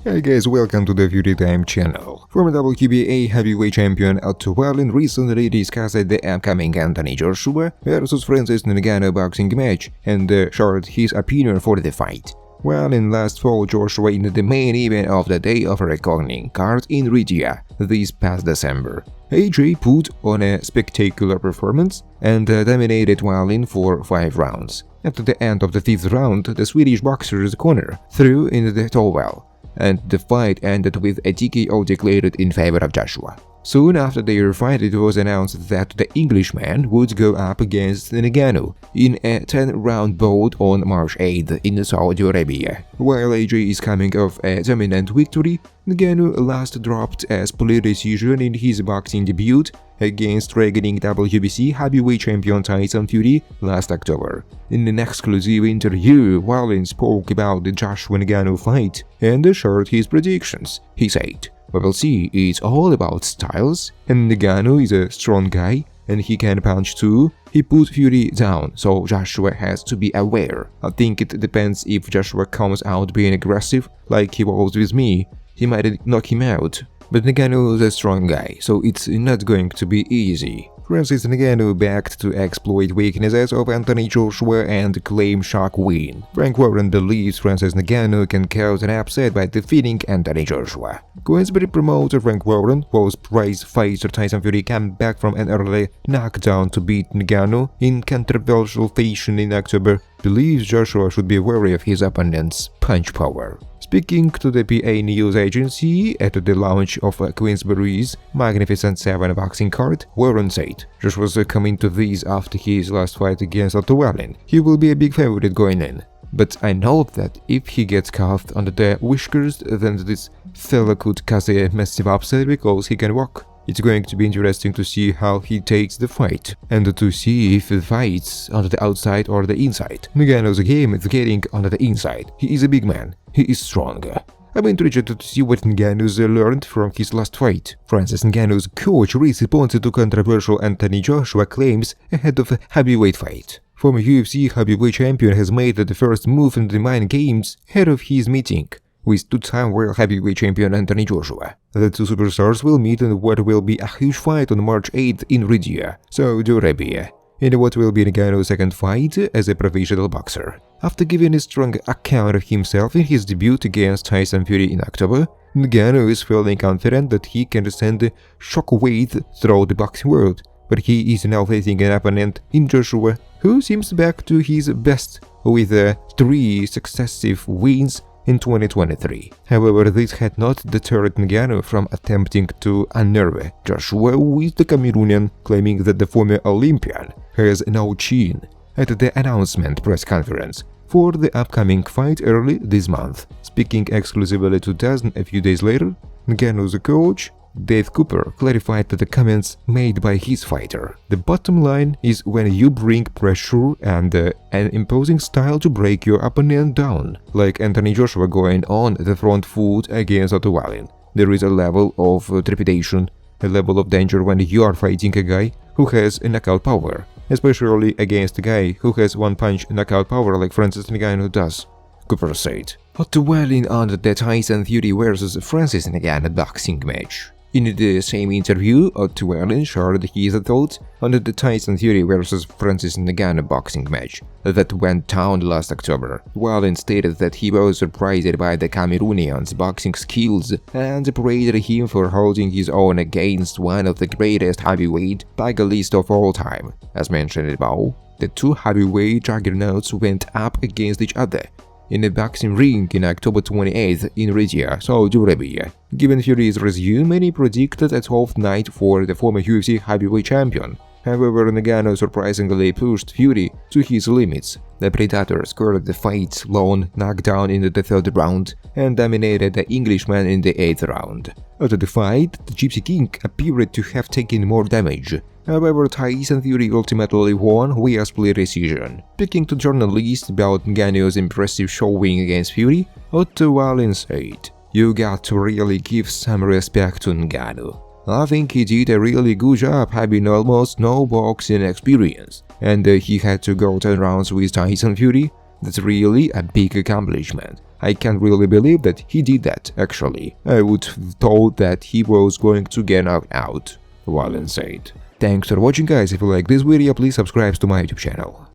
Hey guys, welcome to the Fury Time channel. Former WBA heavyweight champion Otto Wallin recently discussed the upcoming Anthony Joshua vs Francis Ngannou boxing match and shared his opinion for the fight. Wallin last fought Joshua in the main event of the day of a reckoning card in Riga this past December. AJ put on a spectacular performance and dominated Wallin for 5 rounds. At the end of the 5th round, the Swedish boxer's corner threw in the towel, and the fight ended with a TKO declared in favor of Joshua. Soon after their fight, it was announced that the Englishman would go up against Ngannou in a 10-round bout on March 8th in Saudi Arabia. While AJ is coming off a dominant victory, Ngannou last dropped a split decision in his boxing debut against reigning WBC heavyweight champion Tyson Fury last October. In an exclusive interview, Wallin spoke about the Joshua-Ngannou fight and shared his predictions. He said, "We will see, it's all about styles, and Ngannou is a strong guy, and he can punch too. He put Fury down, so Joshua has to be aware. I think it depends if Joshua comes out being aggressive, like he was with me, he might knock him out. But Ngannou is a strong guy, so it's not going to be easy." Francis Ngannou backed to exploit weaknesses of Anthony Joshua and claim shock win. Frank Warren believes Francis Ngannou can cause an upset by defeating Anthony Joshua. Queensberry promoter Frank Warren, whose prize fighter Tyson Fury came back from an early knockdown to beat Ngannou in controversial fashion in October, believes Joshua should be wary of his opponent's punch power. Speaking to the PA news agency at the launch of Queensberry's Magnificent 7 boxing card, Warren said, "Joshua's coming to this after his last fight against Otto Wallin. He will be a big favorite going in. But I know that if he gets caught under the whiskers, then this fella could cause a massive upset because he can walk. It's going to be interesting to see how he takes the fight, and to see if he fights on the outside or the inside. Ngannou's game is getting on the inside. He is a big man. He is strong. I'm interested to see what Ngannou's learned from his last fight." Francis Ngannou's coach responded to controversial Anthony Joshua claims ahead of a heavyweight fight. Former UFC heavyweight champion has made the first move in the mind games ahead of his meeting with two-time world heavyweight champion Anthony Joshua. The two superstars will meet in what will be a huge fight on March 8th in Riga, Saudi Arabia, in what will be Ngannou's second fight as a professional boxer. After giving a strong account of himself in his debut against Tyson Fury in October, Ngannou is feeling confident that he can send a shockwave through the boxing world, but he is now facing an opponent in Joshua who seems back to his best with 3 successive wins in 2023. However, this had not deterred Ngannou from attempting to unnerve Joshua, with the Cameroonian claiming that the former Olympian has no chin at the announcement press conference for the upcoming fight early this month. Speaking exclusively to DAZN a few days later, Ngannou's coach Dave Cooper clarified the comments made by his fighter. "The bottom line is when you bring pressure and an imposing style to break your opponent down, like Anthony Joshua going on the front foot against Otto Wallin. There is a level of trepidation, a level of danger when you are fighting a guy who has a knockout power, especially against a guy who has one-punch knockout power like Francis Ngannou does," Cooper said. Otto Wallin on the Tyson Fury vs Francis Ngannou boxing match. In the same interview, Otto Wallin shared his thoughts on the Tyson Fury vs Francis Ngannou boxing match that went down last October. Wallin stated that he was surprised by the Cameroonian's boxing skills and praised him for holding his own against one of the greatest heavyweight titleists of all time. As mentioned above, the two heavyweight juggernauts went up against each other in a boxing ring in October 28th in Riga, Saudi Arabia. Given Fury's resume, many predicted a 12th night for the former UFC heavyweight champion. However, Ngannou surprisingly pushed Fury to his limits. The Predator scored the fight's lone knockdown in the 3rd round and dominated the Englishman in the 8th round. After the fight, the Gypsy King appeared to have taken more damage. However, Tyson Fury ultimately won via split decision. Speaking to journalists about Ngannou's impressive showing against Fury, Otto Wallin said, "You got to really give some respect to Ngannou. I think he did a really good job having almost no boxing experience, and he had to go 10 rounds with Tyson Fury. That's really a big accomplishment. I can't really believe that he did that, actually. I would have thought that he was going to get knocked out while inside. Thanks for watching, guys. If you like this video, please subscribe to my YouTube channel.